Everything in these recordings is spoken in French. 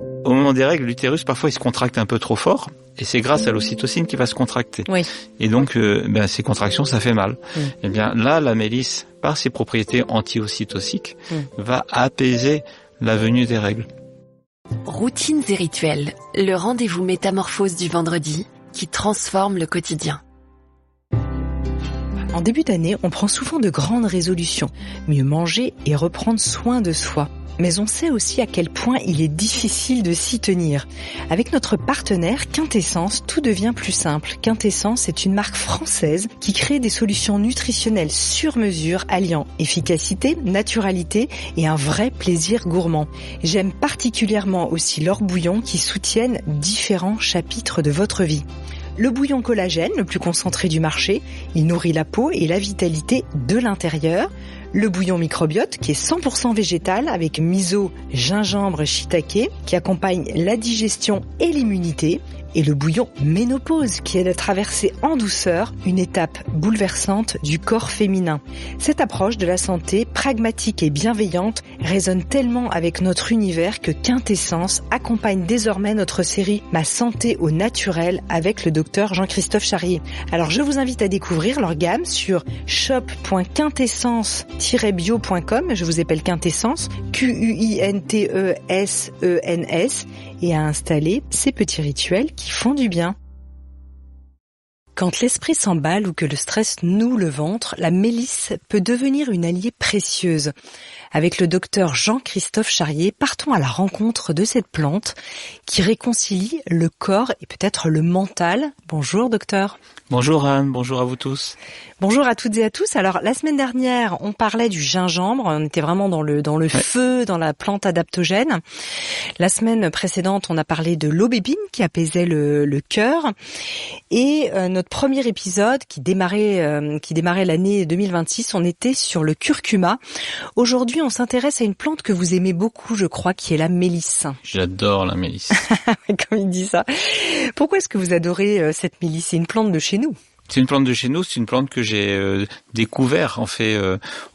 Au moment des règles, l'utérus, parfois, il se contracte un peu trop fort, et c'est grâce à l'ocytocine qu'il va se contracter. Oui. Et donc, ces contractions, ça fait mal. Et bien là, la mélisse, par ses propriétés anti-ocytociques, va apaiser la venue des règles. Routines et rituels, le rendez-vous métamorphose du vendredi qui transforme le quotidien. En début d'année, on prend souvent de grandes résolutions. Mieux manger et reprendre soin de soi. Mais on sait aussi à quel point il est difficile de s'y tenir. Avec notre partenaire Quintessence, tout devient plus simple. Quintessence est une marque française qui crée des solutions nutritionnelles sur mesure alliant efficacité, naturalité et un vrai plaisir gourmand. J'aime particulièrement aussi leurs bouillons qui soutiennent différents chapitres de votre vie. Le bouillon collagène, le plus concentré du marché, il nourrit la peau et la vitalité de l'intérieur. Le bouillon microbiote, qui est 100% végétal, avec miso, gingembre, shiitake, qui accompagne la digestion et l'immunité. Et le bouillon ménopause, qui aide à traverser en douceur une étape bouleversante du corps féminin. Cette approche de la santé, pragmatique et bienveillante, résonne tellement avec notre univers que Quintessence accompagne désormais notre série Ma santé au naturel avec le docteur Jean-Christophe Charrier. Alors je vous invite à découvrir leur gamme sur shop.quintessence-bio.com. Je vous appelle Quintessence, Quintessens, et à installer ces petits rituels qui font du bien. Quand l'esprit s'emballe ou que le stress noue le ventre, la mélisse peut devenir une alliée précieuse. Avec le docteur Jean-Christophe Charrier, partons à la rencontre de cette plante qui réconcilie le corps et peut-être le mental. Bonjour docteur. Bonjour Anne, bonjour à vous tous. Bonjour à toutes et à tous. Alors la semaine dernière, on parlait du gingembre, on était vraiment dans le feu, dans la plante adaptogène. La semaine précédente, on a parlé de l'aubépine qui apaisait le cœur. Et notre premier épisode qui démarrait l'année 2026, on était sur le curcuma. Aujourd'hui, on s'intéresse à une plante que vous aimez beaucoup, je crois, qui est la mélisse. J'adore la mélisse. Comme il dit ça. Pourquoi est-ce que vous adorez cette mélisse? C'est une plante de chez nous. C'est une plante de chez nous, c'est une plante que j'ai découvert en fait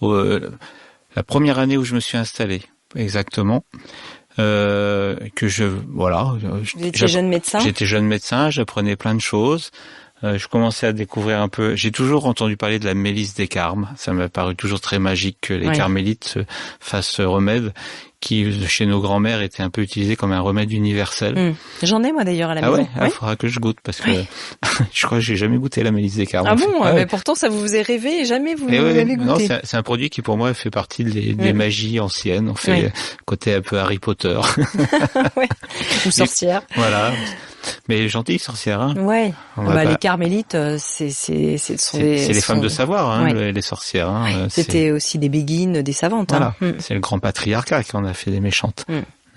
la première année où je me suis installé, exactement. Vous étiez jeune médecin? J'étais jeune médecin, j'apprenais plein de choses. Je commençais à découvrir un peu. J'ai toujours entendu parler de la mélisse des Carmes. Ça m'a paru toujours très magique que les carmélites fassent ce remède qui, chez nos grands-mères, était un peu utilisé comme un remède universel. J'en ai moi d'ailleurs à la maison. Ah ouais, faudra que je goûte parce que je crois que j'ai jamais goûté la mélisse des Carmes. Ah bon, mais pourtant ça vous faisait rêver et jamais vous l'avez goûté. Non, c'est un produit qui pour moi fait partie des magies anciennes. On fait côté un peu Harry Potter. Ou sorcière. Voilà. Mais gentilles sorcières, hein. Ouais. Les carmélites, c'est les femmes de savoir, hein, les sorcières. Hein. C'était aussi des béguines, des savantes. Voilà. Hein. C'est le grand patriarcat qui en a fait des méchantes.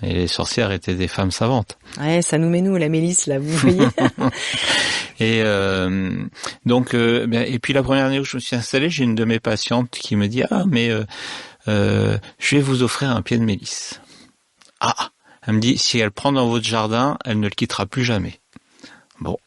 Et les sorcières étaient des femmes savantes. Ouais, ça nous met nous la mélisse là, vous voyez. Et et puis la première année où je me suis installé, j'ai une de mes patientes qui me dit je vais vous offrir un pied de mélisse. Elle me dit, si elle prend dans votre jardin, elle ne le quittera plus jamais. Bon.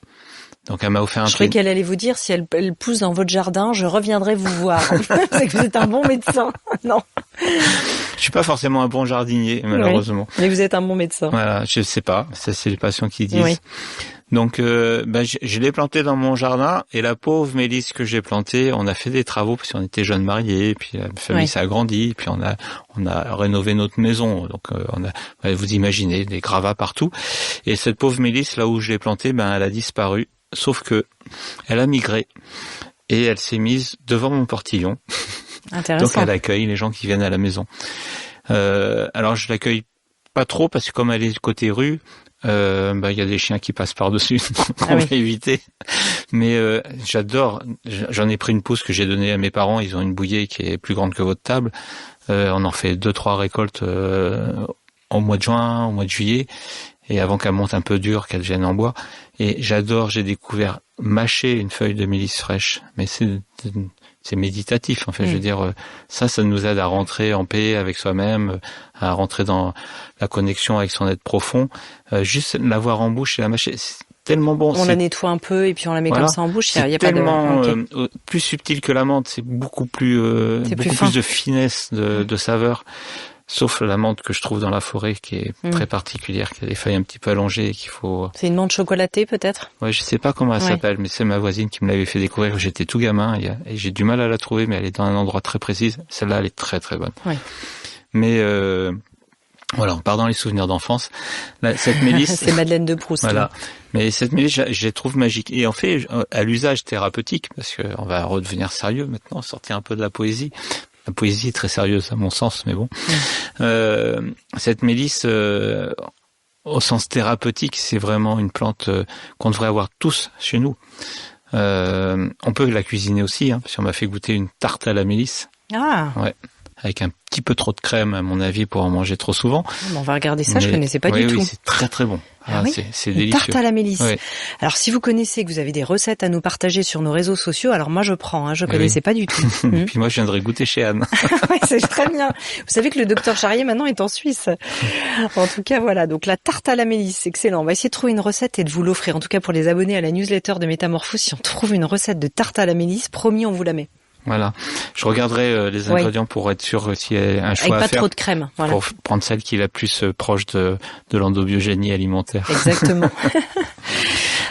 Donc, elle m'a offert un pied. Je croyais qu'elle allait vous dire, si elle pousse dans votre jardin, je reviendrai vous voir. C'est que vous êtes un bon médecin. Non. Je suis pas forcément un bon jardinier, malheureusement. Oui, mais vous êtes un bon médecin. Voilà, je sais pas. Ça, c'est les patients qui disent. Oui. Donc, je l'ai plantée dans mon jardin et la pauvre mélisse que j'ai plantée, on a fait des travaux parce qu'on était jeunes mariés, puis la famille s'est agrandie, puis on a rénové notre maison. Donc, vous imaginez, des gravats partout. Et cette pauvre mélisse, là où je l'ai plantée, elle a disparu. Sauf que elle a migré et elle s'est mise devant mon portillon. Intéressant. Donc, elle accueille les gens qui viennent à la maison. Alors, je l'accueille pas trop parce que comme elle est côté rue, y a des chiens qui passent par-dessus, on va éviter. Mais j'adore, j'en ai pris une pousse que j'ai donnée à mes parents, ils ont une bouillée qui est plus grande que votre table. On en fait 2-3 récoltes au mois de juin, au mois de juillet, et avant qu'elle monte un peu dure, qu'elle vienne en bois. Et j'adore, j'ai découvert mâcher une feuille de mélisse fraîche, mais c'est méditatif, en fait. Je veux dire, ça nous aide à rentrer en paix avec soi-même, à rentrer dans la connexion avec son être profond. Juste l'avoir en bouche et la mâcher, c'est tellement bon. On la nettoie un peu et puis on la met comme ça en bouche. C'est tellement plus subtil que la menthe. C'est beaucoup plus, plus de finesse, de saveur. sauf la menthe que je trouve dans la forêt, qui est très particulière, qui a des feuilles un petit peu allongées et qu'il faut... C'est une menthe chocolatée, peut-être? Ouais, je sais pas comment elle s'appelle, mais c'est ma voisine qui me l'avait fait découvrir. J'étais tout gamin et j'ai du mal à la trouver, mais elle est dans un endroit très précis. Celle-là, elle est très très bonne. Oui. Mais voilà, on part dans les souvenirs d'enfance. Cette mélisse, c'est Madeleine de Proust. Voilà. Là. Mais cette mélisse, je la trouve magique. Et en fait, à l'usage thérapeutique, parce que on va redevenir sérieux maintenant, sortir un peu de la poésie. La poésie est très sérieuse à mon sens, mais bon. Cette mélisse, au sens thérapeutique, c'est vraiment une plante qu'on devrait avoir tous chez nous. On peut la cuisiner aussi, parce qu'on m'a fait goûter une tarte à la mélisse. Ah. Ouais. Avec un petit peu trop de crème, à mon avis, pour en manger trop souvent. On va regarder ça, je connaissais pas du tout. Oui, c'est très très bon. C'est délicieux. Tarte à la mélisse. Oui. Alors, si vous connaissez, que vous avez des recettes à nous partager sur nos réseaux sociaux, alors moi je prends, je connaissais pas du tout. Puis moi, je viendrai goûter chez Anne. Oui, c'est très bien. Vous savez que le docteur Charrier maintenant est en Suisse. En tout cas, voilà. Donc la tarte à la mélisse, excellent. On va essayer de trouver une recette et de vous l'offrir. En tout cas, pour les abonnés à la newsletter de Métamorphose, si on trouve une recette de tarte à la mélisse, promis, on vous la met. Voilà. Je regarderai les ingrédients pour être sûr s'il y a un choix à faire. Avec pas trop de crème. Voilà. Pour prendre celle qui est la plus proche de l'endobiogénie alimentaire. Exactement.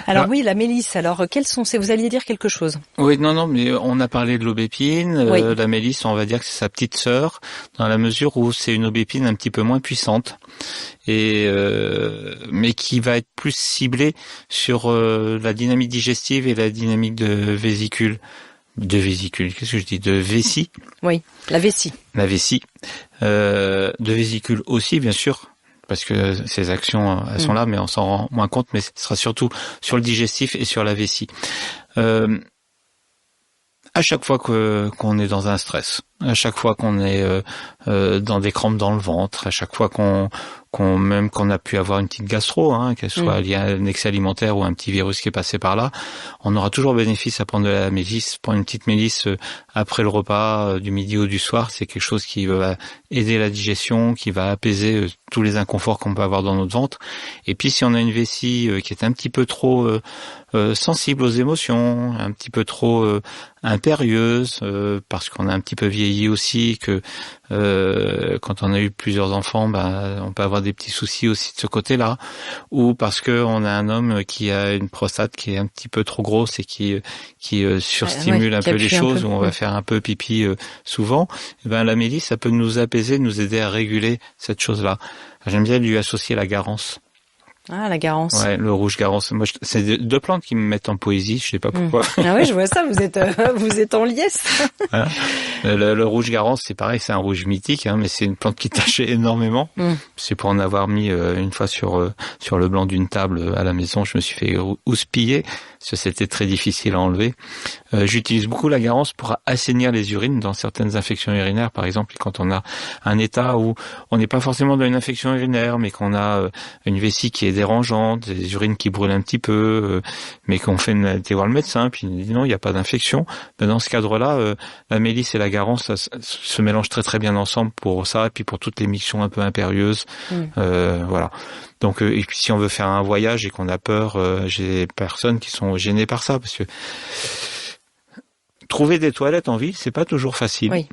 Alors oui, la mélisse. Alors quels sont ces... Vous alliez dire quelque chose? Oui, non, mais on a parlé de l'aubépine. La mélisse, on va dire que c'est sa petite sœur, dans la mesure où c'est une aubépine un petit peu moins puissante, et mais qui va être plus ciblée sur la dynamique digestive et la dynamique de vésicule. Qu'est-ce que je dis? De vessie. Oui, la vessie. La vessie. De vésicule aussi, bien sûr, parce que ces actions, elles sont là, mais on s'en rend moins compte, mais ce sera surtout sur le digestif et sur la vessie. À chaque fois qu'on est dans un stress, à chaque fois qu'on est dans des crampes dans le ventre, à chaque fois qu'on a pu avoir une petite gastro, qu'elle soit liée à un excès alimentaire ou un petit virus qui est passé par là, on aura toujours bénéfice à prendre de la mélisse. Prendre une petite mélisse après le repas du midi ou du soir, c'est quelque chose qui va aider la digestion, qui va apaiser tous les inconforts qu'on peut avoir dans notre ventre. Et puis si on a une vessie qui est un petit peu trop sensible aux émotions, un petit peu trop impérieuse, parce qu'on a un petit peu vieilli aussi, que quand on a eu plusieurs enfants, on peut avoir des petits soucis aussi de ce côté-là, ou parce que on a un homme qui a une prostate qui est un petit peu trop grosse et qui surstimule un peu les choses, où on va faire un peu pipi souvent. La mélisse, ça peut nous apaiser, nous aider à réguler cette chose-là. J'aime bien lui associer la garance. Ah, la garance. Ouais, le rouge garance. Moi, c'est deux plantes qui me mettent en poésie, je sais pas pourquoi. Ah oui, je vois ça, vous êtes en liesse. Voilà. Le rouge garance, c'est pareil, c'est un rouge mythique, mais c'est une plante qui tâchait énormément. C'est pour en avoir mis une fois sur le blanc d'une table à la maison, je me suis fait houspiller, parce que c'était très difficile à enlever. J'utilise beaucoup la garance pour assainir les urines dans certaines infections urinaires, par exemple, quand on a un état où on n'est pas forcément dans une infection urinaire, mais qu'on a une vessie qui est dérangeante, des urines qui brûlent un petit peu, mais qu'on fait été voir le médecin, puis il dit non, il n'y a pas d'infection. Dans ce cadre-là, la mélisse et la garance ça se mélangent très très bien ensemble pour ça, et puis pour toutes les mictions un peu impérieuses. Voilà. Donc, et puis si on veut faire un voyage et qu'on a peur, j'ai des personnes qui sont gênées par ça, parce que trouver des toilettes en ville, c'est pas toujours facile. Oui.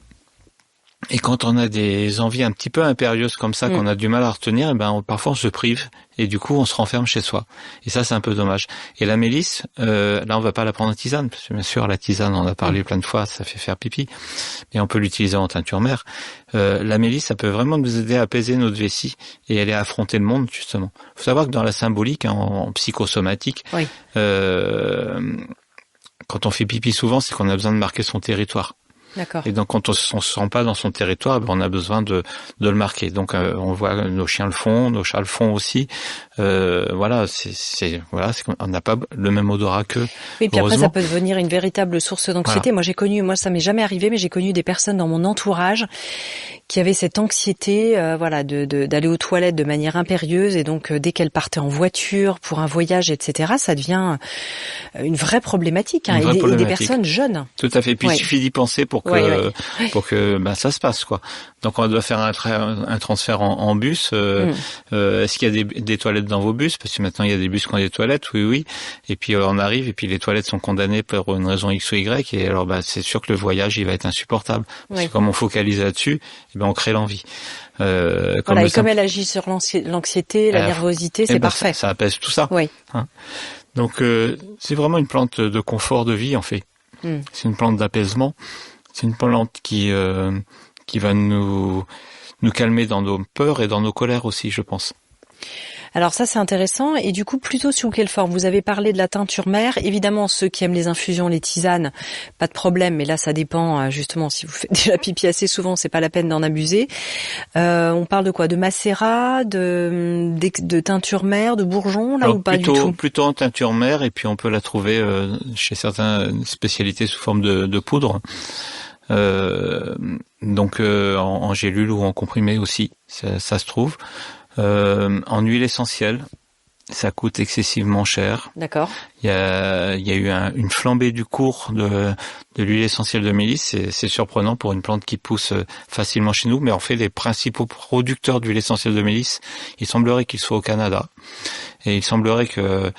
Et quand on a des envies un petit peu impérieuses comme ça, qu'on a du mal à retenir, parfois on se prive et du coup on se renferme chez soi. Et ça, c'est un peu dommage. Et la mélisse, là on va pas la prendre en tisane, parce que bien sûr la tisane, on en a parlé plein de fois, ça fait faire pipi, mais on peut l'utiliser en teinture mère. La mélisse, ça peut vraiment nous aider à apaiser notre vessie et aller affronter le monde, justement. Faut savoir que dans la symbolique, en psychosomatique, quand on fait pipi souvent, c'est qu'on a besoin de marquer son territoire. D'accord. Et donc quand on se sent pas dans son territoire, on a besoin de le marquer. Donc on voit nos chiens le font, nos chats le font aussi. Voilà, on n'a pas le même odorat qu'eux. Oui, puis après ça peut devenir une véritable source d'anxiété. Voilà. Moi ça m'est jamais arrivé, mais j'ai connu des personnes dans mon entourage qui avaient cette anxiété, d'aller aux toilettes de manière impérieuse, et donc dès qu'elles partaient en voiture pour un voyage, etc., ça devient une vraie problématique, et des personnes jeunes. Tout à fait. Puis il suffit d'y penser pour pour que ça se passe, quoi. Donc on doit faire un transfert en bus. Est-ce qu'il y a des toilettes dans vos bus? Parce que maintenant il y a des bus qui ont des toilettes, oui. Et puis on arrive et puis les toilettes sont condamnées pour une raison X ou Y. Et alors c'est sûr que le voyage il va être insupportable. Parce que comme on focalise là-dessus, on crée l'envie. Comme elle agit sur l'anxiété, la nervosité, c'est parfait. Ça apaise tout ça. Oui. Donc c'est vraiment une plante de confort de vie en fait. C'est une plante d'apaisement. C'est une plante qui va nous calmer dans nos peurs et dans nos colères aussi, je pense. Alors ça c'est intéressant, et du coup plutôt sous quelle forme? Vous avez parlé de la teinture mère, évidemment ceux qui aiment les infusions, les tisanes, pas de problème, mais là ça dépend justement, si vous faites déjà pipi assez souvent, c'est pas la peine d'en abuser. On parle de quoi? De macérat, de teinture mère, de bourgeon là? Alors, ou pas du tout? Plutôt en teinture mère, et puis on peut la trouver chez certaines spécialités sous forme de poudre. Donc en gélule ou en comprimé aussi, ça se trouve. En huile essentielle, ça coûte excessivement cher. D'accord. Il y a eu une flambée du cours de l'huile essentielle de mélisse. C'est surprenant pour une plante qui pousse facilement chez nous, mais en fait les principaux producteurs d'huile essentielle de mélisse, il semblerait qu'ils soient au Canada. Et il semblerait que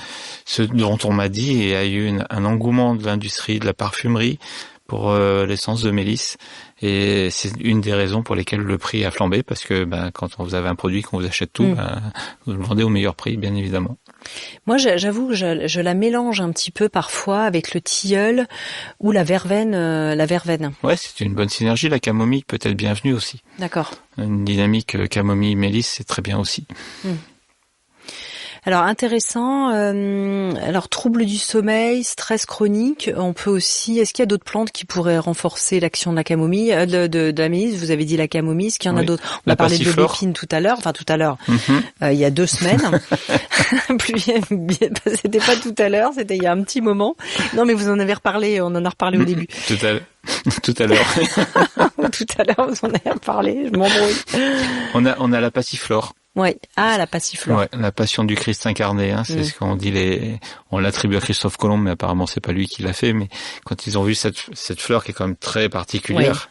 ce dont on m'a dit, il y a eu un engouement de l'industrie, de la parfumerie pour l'essence de mélisse. Et c'est une des raisons pour lesquelles le prix a flambé, parce que quand vous avez un produit, qu'on vous achète tout, vous le vendez au meilleur prix, bien évidemment. Moi, j'avoue que je la mélange un petit peu parfois avec le tilleul ou la verveine. Ouais, c'est une bonne synergie. La camomille peut être bienvenue aussi. D'accord. Une dynamique camomille-mélisse, c'est très bien aussi. Alors intéressant. Alors troubles du sommeil, stress chronique. On peut aussi. Est-ce qu'il y a d'autres plantes qui pourraient renforcer l'action de la camomille, de la mélisse? Vous avez dit la camomille. Est-ce qu'il y en a d'autres? On a parlé de l'aubépine tout à l'heure. Enfin tout à l'heure. Il y a 2 semaines. C'était pas tout à l'heure. C'était il y a un petit moment. Non mais vous en avez reparlé. On en a reparlé au début. Tout à l'heure. Tout à l'heure, vous en avez reparlé. Je m'embrouille. On a la passiflore. Ouais. Ah, la passiflore. Ouais, la passion du Christ incarné, c'est ce qu'on dit on l'attribue à Christophe Colomb, mais apparemment c'est pas lui qui l'a fait, mais quand ils ont vu cette fleur qui est quand même très particulière,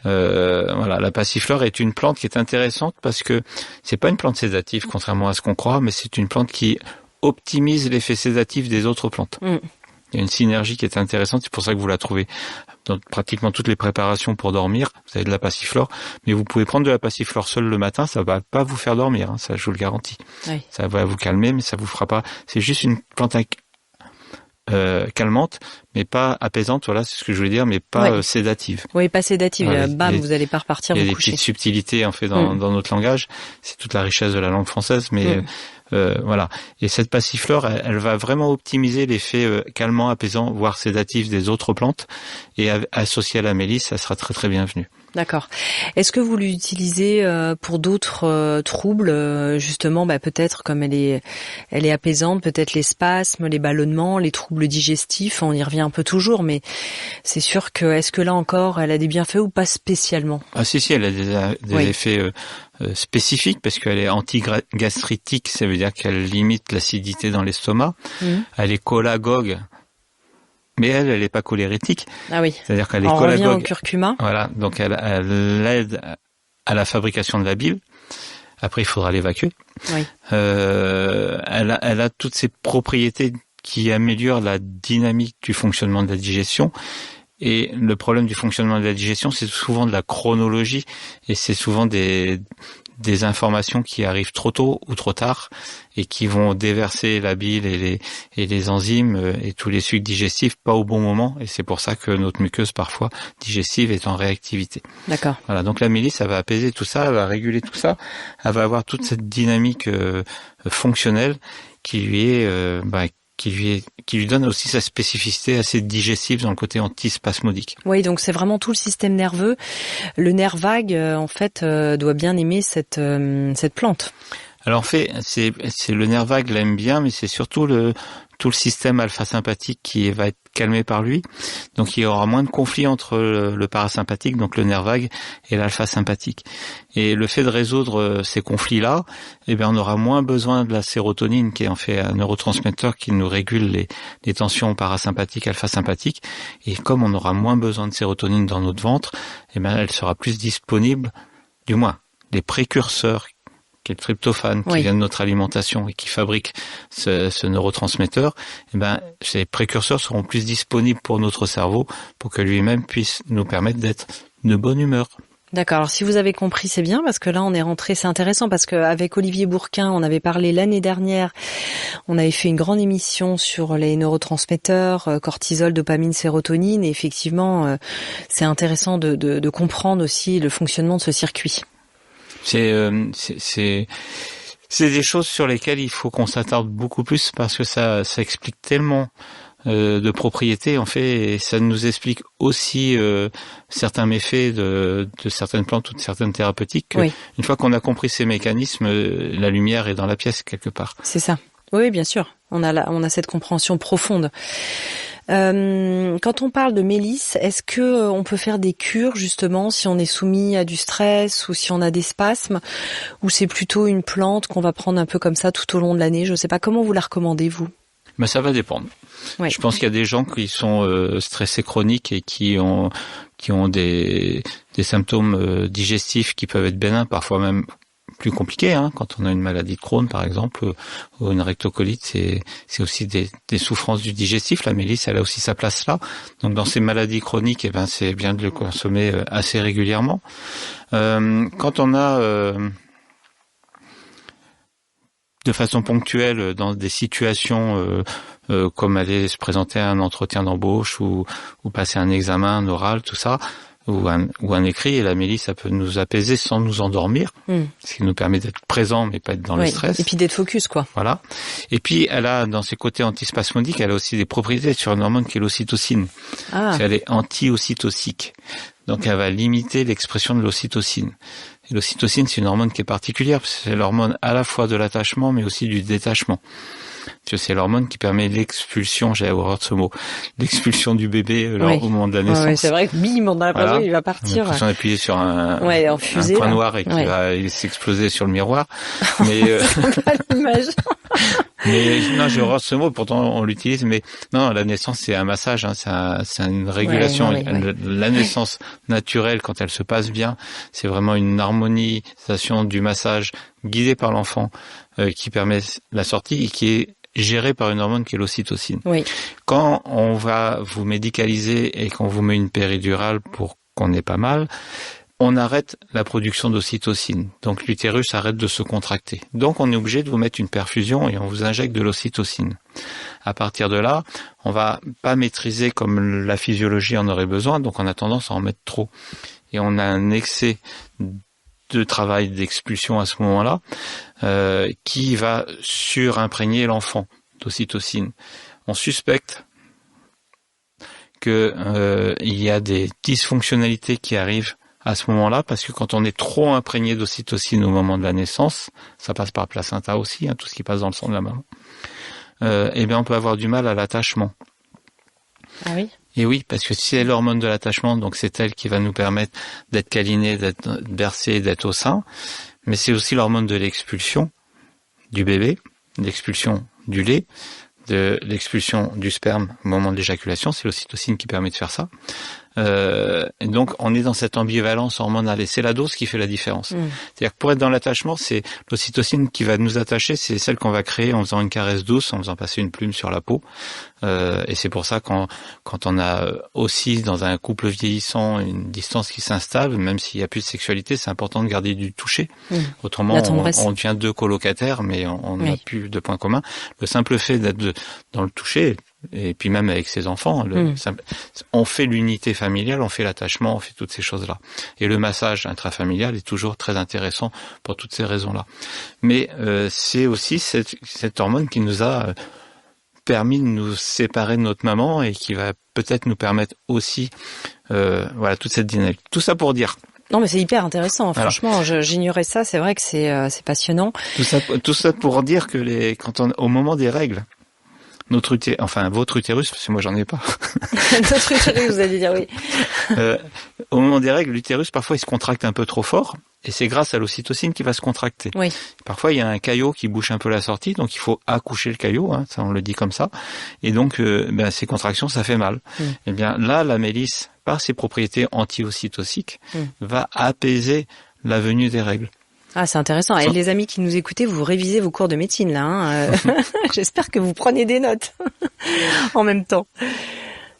la passiflore est une plante qui est intéressante parce que c'est pas une plante sédative, contrairement à ce qu'on croit, mais c'est une plante qui optimise l'effet sédatif des autres plantes. Il y a une synergie qui est intéressante, c'est pour ça que vous la trouvez dans pratiquement toutes les préparations pour dormir. Vous avez de la passiflore, mais vous pouvez prendre de la passiflore seule le matin, ça va pas vous faire dormir, ça je vous le garantis. Oui. Ça va vous calmer, mais ça vous fera pas. C'est juste une plante calmante, mais pas apaisante, voilà, c'est ce que je voulais dire, mais pas sédative. Oui, pas sédative. Vous allez pas repartir vous coucher. Il y a des petites subtilités en fait dans notre langage. C'est toute la richesse de la langue française, mais voilà. Et cette passiflore, elle va vraiment optimiser l'effet calmant, apaisant, voire sédatif des autres plantes, et associée à la mélisse, ça sera très très bienvenu. D'accord. Est-ce que vous l'utilisez pour d'autres troubles, justement, peut-être comme elle est apaisante, peut-être les spasmes, les ballonnements, les troubles digestifs, on y revient un peu toujours, mais c'est sûr que est-ce que là encore, elle a des bienfaits ou pas spécialement? Ah si, elle a des effets spécifique parce qu'elle est antigastritique, ça veut dire qu'elle limite l'acidité dans l'estomac. Elle est cholagogue, mais elle est pas cholérétique. Ah oui. C'est-à-dire qu'elle est cholagogue. On revient au curcuma. Voilà, donc elle aide à la fabrication de la bile. Après, il faudra l'évacuer. Oui. Elle a toutes ces propriétés qui améliorent la dynamique du fonctionnement de la digestion. Et le problème du fonctionnement de la digestion, c'est souvent de la chronologie, et c'est souvent des informations qui arrivent trop tôt ou trop tard, et qui vont déverser la bile et les enzymes et tous les sucs digestifs pas au bon moment, et c'est pour ça que notre muqueuse parfois digestive est en réactivité. D'accord. Voilà, donc la mélisse, ça va apaiser tout ça, elle va réguler tout ça, elle va avoir toute cette dynamique fonctionnelle qui lui donne aussi sa spécificité assez digestive dans le côté antispasmodique. Oui, donc c'est vraiment tout le système nerveux. Le nerf vague, en fait, doit bien aimer cette plante. Alors en fait, c'est le nerf vague l'aime bien, mais c'est surtout tout le système alpha-sympathique qui va être calmé par lui. Donc il y aura moins de conflits entre le parasympathique, donc le nerf vague, et l'alpha-sympathique. Et le fait de résoudre ces conflits-là, eh bien on aura moins besoin de la sérotonine, qui est en fait un neurotransmetteur qui nous régule les tensions parasympathiques, alpha-sympathiques. Et comme on aura moins besoin de sérotonine dans notre ventre, eh bien elle sera plus disponible, du moins les précurseurs, qui est le tryptophane, qui vient de notre alimentation et qui fabrique ce neurotransmetteur, eh ben, ces précurseurs seront plus disponibles pour notre cerveau pour que lui-même puisse nous permettre d'être de bonne humeur. D'accord. Alors, si vous avez compris, c'est bien, parce que là, on est rentré, c'est intéressant, parce qu'avec Olivier Bourquin, on avait parlé l'année dernière, on avait fait une grande émission sur les neurotransmetteurs, cortisol, dopamine, sérotonine, et effectivement, c'est intéressant de comprendre aussi le fonctionnement de ce circuit. C'est des choses sur lesquelles il faut qu'on s'attarde beaucoup plus parce que ça explique tellement de propriétés en fait et ça nous explique aussi certains méfaits de certaines plantes ou de certaines thérapeutiques. Une fois qu'on a compris ces mécanismes, la lumière est dans la pièce quelque part. C'est ça. Oui, bien sûr. On a cette compréhension profonde. Quand on parle de mélisse, est-ce que on peut faire des cures justement si on est soumis à du stress ou si on a des spasmes, ou c'est plutôt une plante qu'on va prendre un peu comme ça tout au long de l'année? Je ne sais pas, comment vous la recommandez vous? Ben ça va dépendre. Je pense qu'il y a des gens qui sont stressés chroniques et qui ont des symptômes digestifs qui peuvent être bénins, parfois même plus compliqué, quand on a une maladie de Crohn par exemple ou une rectocolite, c'est aussi des souffrances du digestif. La mélisse, elle a aussi sa place là. Donc dans ces maladies chroniques, eh ben c'est bien de le consommer assez régulièrement. Quand on a de façon ponctuelle dans des situations comme aller se présenter à un entretien d'embauche ou passer un examen, un oral, tout ça, ou un écrit, et la mélisse, ça peut nous apaiser sans nous endormir, ce qui nous permet d'être présent mais pas être dans le stress. Et puis d'être focus, quoi. Voilà. Et puis elle a, dans ses côtés antispasmodiques, elle a aussi des propriétés sur une hormone qui est l'ocytocine. Elle est anti-ocytocique. Donc elle va limiter l'expression de l'ocytocine. Et l'ocytocine, c'est une hormone qui est particulière, parce que c'est l'hormone à la fois de l'attachement mais aussi du détachement. C'est l'hormone qui permet l'expulsion, j'ai horreur de ce mot, l'expulsion du bébé au moment de la naissance. Oui, c'est vrai que bim, on a l'impression qu'il va partir. On a l'impression d'appuyer sur un point noir et qu'il va s'exploser sur le miroir. Mais pas l'image. Mais non, j'ai horreur de ce mot, pourtant on l'utilise. Mais non, la naissance c'est un massage, c'est une régulation. La naissance naturelle, quand elle se passe bien, c'est vraiment une harmonisation du massage guidé par l'enfant qui permet la sortie et qui est géré par une hormone qui est l'ocytocine. Quand on va vous médicaliser et qu'on vous met une péridurale pour qu'on ait pas mal, on arrête la production d'ocytocine. Donc l'utérus arrête de se contracter. Donc on est obligé de vous mettre une perfusion et on vous injecte de l'ocytocine. À partir de là, on va pas maîtriser comme la physiologie en aurait besoin, donc on a tendance à en mettre trop. Et on a un excès de travail d'expulsion à ce moment-là qui va surimprégner l'enfant d'ocytocine. On suspecte que il y a des dysfonctionnalités qui arrivent à ce moment-là, parce que quand on est trop imprégné d'ocytocine au moment de la naissance, ça passe par le placenta aussi, tout ce qui passe dans le sang de la maman, eh bien on peut avoir du mal à l'attachement. Ah oui. Et oui, parce que c'est l'hormone de l'attachement, donc c'est elle qui va nous permettre d'être câliné, d'être bercé, d'être au sein, mais c'est aussi l'hormone de l'expulsion du bébé, de l'expulsion du lait, de l'expulsion du sperme au moment de l'éjaculation, c'est l'ocytocine qui permet de faire ça. Et donc on est dans cette ambivalence hormonale et c'est la dose qui fait la différence. C'est-à-dire que pour être dans l'attachement, c'est l'ocytocine qui va nous attacher, c'est celle qu'on va créer en faisant une caresse douce, en faisant passer une plume sur la peau. Et c'est pour ça quand on a aussi dans un couple vieillissant une distance qui s'installe, même s'il n'y a plus de sexualité, c'est important de garder du toucher. Autrement, on devient deux colocataires, mais on n'a plus de points communs. Le simple fait d'être dans le toucher, et puis même avec ses enfants, on fait l'unité familiale, on fait l'attachement, on fait toutes ces choses-là. Et le massage intrafamilial est toujours très intéressant pour toutes ces raisons-là. Mais c'est aussi cette hormone qui nous a permis de nous séparer de notre maman et qui va peut-être nous permettre aussi toute cette dynamique. Tout ça pour dire. Non, mais c'est hyper intéressant. Franchement, j'ignorais ça. C'est vrai que c'est passionnant. Tout ça pour dire que au moment des règles, votre utérus, parce que moi j'en ai pas. Notre utérus, vous allez dire oui. Au moment des règles, l'utérus parfois il se contracte un peu trop fort, et c'est grâce à l'ocytocine qu'il va se contracter. Oui. Parfois il y a un caillot qui bouche un peu la sortie, donc il faut accoucher le caillot, hein, ça on le dit comme ça. Et donc ces contractions ça fait mal. Et bien là la mélisse, par ses propriétés anti-ocytociques, va apaiser la venue des règles. Ah, c'est intéressant. Et les amis qui nous écoutez, vous révisez vos cours de médecine, là. Hein. J'espère que vous prenez des notes en même temps.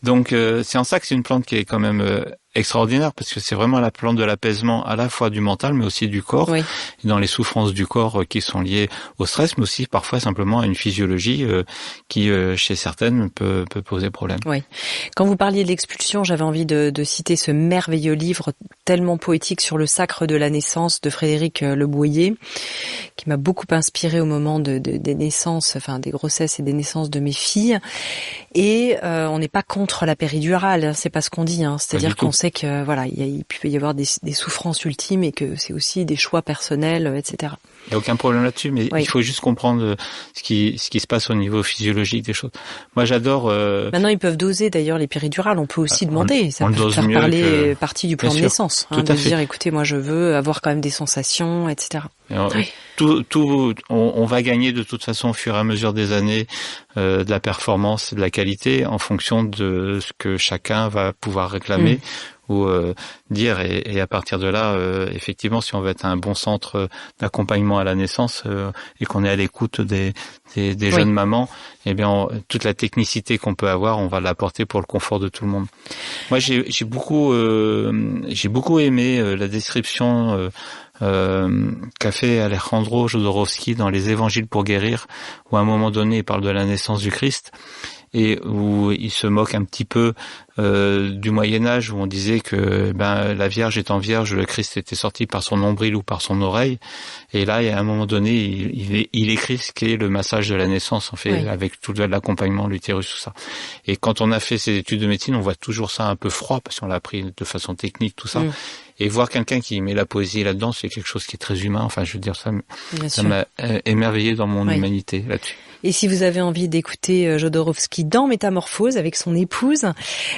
Donc, c'est en ça que c'est une plante qui est quand même extraordinaire, parce que c'est vraiment la plante de l'apaisement à la fois du mental, mais aussi du corps, oui. Et dans les souffrances du corps qui sont liées au stress, mais aussi parfois simplement à une physiologie qui, chez certaines, peut poser problème. Oui. Quand vous parliez de l'expulsion, j'avais envie de citer ce merveilleux livre tellement poétique sur le sacre de la naissance de Frédéric Le Boyer, qui m'a beaucoup inspiré au moment des naissances, enfin des grossesses et des naissances de mes filles. Et on n'est pas contre la péridurale, hein, c'est pas ce qu'on dit. Hein. C'est-à-dire qu'on sait que voilà, il peut y avoir des souffrances ultimes et que c'est aussi des choix personnels, etc. Il n'y a aucun problème là-dessus, mais il faut juste comprendre ce qui se passe au niveau physiologique des choses. Moi, j'adore... Maintenant, ils peuvent doser d'ailleurs les péridurales. On peut aussi demander. Ça peut faire partie du plan de naissance. Hein, de dire, écoutez, moi, je veux avoir quand même des sensations, etc. Alors, on va gagner de toute façon au fur et à mesure des années de la performance et de la qualité en fonction de ce que chacun va pouvoir réclamer ou dire. Et à partir de là, effectivement, si on veut être un bon centre d'accompagnement à la naissance et qu'on est à l'écoute des jeunes mamans, eh bien, toute la technicité qu'on peut avoir, on va l'apporter pour le confort de tout le monde. Moi, j'ai beaucoup aimé la description qu'a fait Alejandro Jodorowsky dans Les Évangiles pour guérir, où à un moment donné il parle de la naissance du Christ et où il se moque un petit peu du Moyen-Âge, où on disait que la Vierge étant vierge, le Christ était sorti par son nombril ou par son oreille. Et là, à un moment donné, il écrit ce qu'est le massage de la naissance, en fait, avec tout l'accompagnement, l'utérus, tout ça. Et quand on a fait ses études de médecine, on voit toujours ça un peu froid, parce qu'on l'a appris de façon technique, tout ça. Et voir quelqu'un qui met la poésie là-dedans, c'est quelque chose qui est très humain. Enfin, je veux dire, ça m'a émerveillé dans mon humanité là-dessus. Et si vous avez envie d'écouter Jodorowsky dans Métamorphose avec son épouse,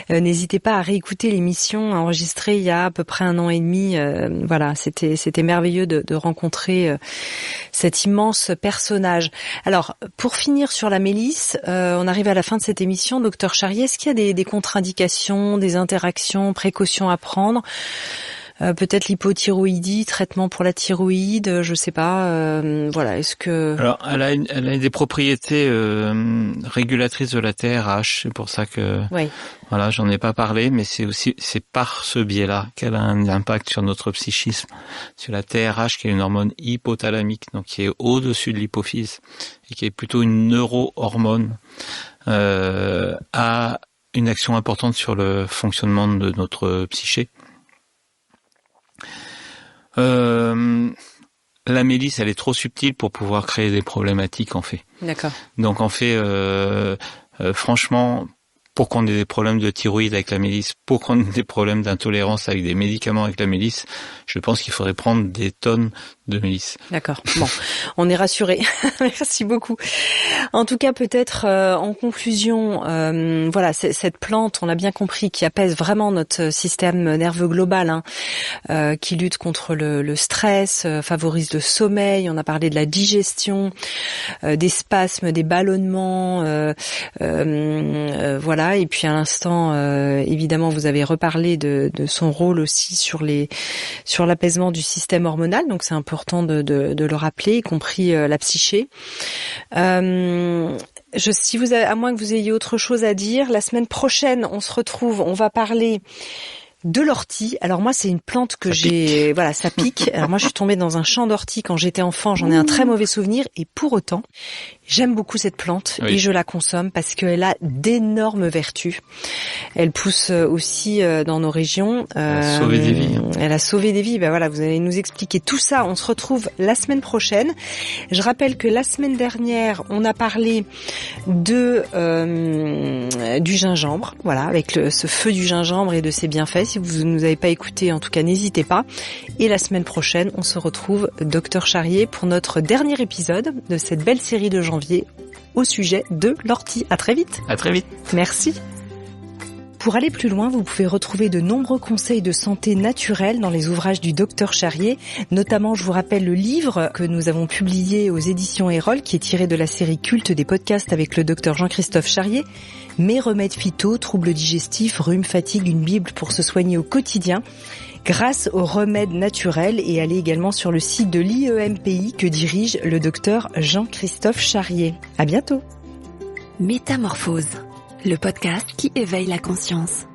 n'hésitez pas à réécouter l'émission enregistrée il y a à peu près 1 an et demi. Voilà, c'était merveilleux de rencontrer cet immense personnage. Alors, pour finir sur la mélisse, on arrive à la fin de cette émission. Docteur Charrier, est-ce qu'il y a des contre-indications, des interactions, précautions à prendre ? Peut-être l'hypothyroïdie, traitement pour la thyroïde, je sais pas. Voilà, est-ce que... Alors, elle a des propriétés régulatrices de la TRH, c'est pour ça que... Oui. Voilà, j'en ai pas parlé, mais c'est par ce biais-là qu'elle a un impact sur notre psychisme, sur la TRH, qui est une hormone hypothalamique, donc qui est au-dessus de l'hypophyse et qui est plutôt une neurohormone, a une action importante sur le fonctionnement de notre psyché. La mélisse, elle est trop subtile pour pouvoir créer des problématiques, en fait. D'accord. Donc, en fait, franchement, pour qu'on ait des problèmes de thyroïde avec la mélisse, pour qu'on ait des problèmes d'intolérance avec des médicaments avec la mélisse, je pense qu'il faudrait prendre des tonnes de mélisse. D'accord. Bon, on est rassurés. Merci beaucoup. En tout cas, peut-être en conclusion, voilà, cette plante, on l'a bien compris, qui apaise vraiment notre système nerveux global, qui lutte contre le stress, favorise le sommeil. On a parlé de la digestion, des spasmes, des ballonnements, voilà. Et puis à l'instant, évidemment, vous avez reparlé de son rôle aussi sur l'apaisement du système hormonal. Donc c'est important de le rappeler, y compris la psyché. À moins que vous ayez autre chose à dire, la semaine prochaine, on se retrouve, on va parler de l'ortie. Alors moi, c'est une plante que ça pique. Alors moi, je suis tombée dans un champ d'ortie quand j'étais enfant, j'en ai un très mauvais souvenir, et pour autant, j'aime beaucoup cette plante et je la consomme parce qu'elle a d'énormes vertus. Elle pousse aussi dans nos régions. Elle a sauvé des vies. Elle a sauvé des vies. Ben voilà, vous allez nous expliquer tout ça. On se retrouve la semaine prochaine. Je rappelle que la semaine dernière, on a parlé du gingembre. Voilà, avec ce feu du gingembre et de ses bienfaits. Si vous ne nous avez pas écouté, en tout cas, n'hésitez pas. Et la semaine prochaine, on se retrouve, Docteur Charrier, pour notre dernier épisode de cette belle série de janvier au sujet de l'ortie. À très vite. À très vite. Merci. Pour aller plus loin, vous pouvez retrouver de nombreux conseils de santé naturelle dans les ouvrages du Docteur Charrier. Notamment, je vous rappelle le livre que nous avons publié aux éditions Erol, qui est tiré de la série culte des podcasts avec le Docteur Jean-Christophe Charrier. Mes remèdes phyto, troubles digestifs, rhume, fatigue, une bible pour se soigner au quotidien. Grâce aux remèdes naturels, et allez également sur le site de l'IEMPI que dirige le Docteur Jean-Christophe Charrier. À bientôt. Métamorphose, le podcast qui éveille la conscience.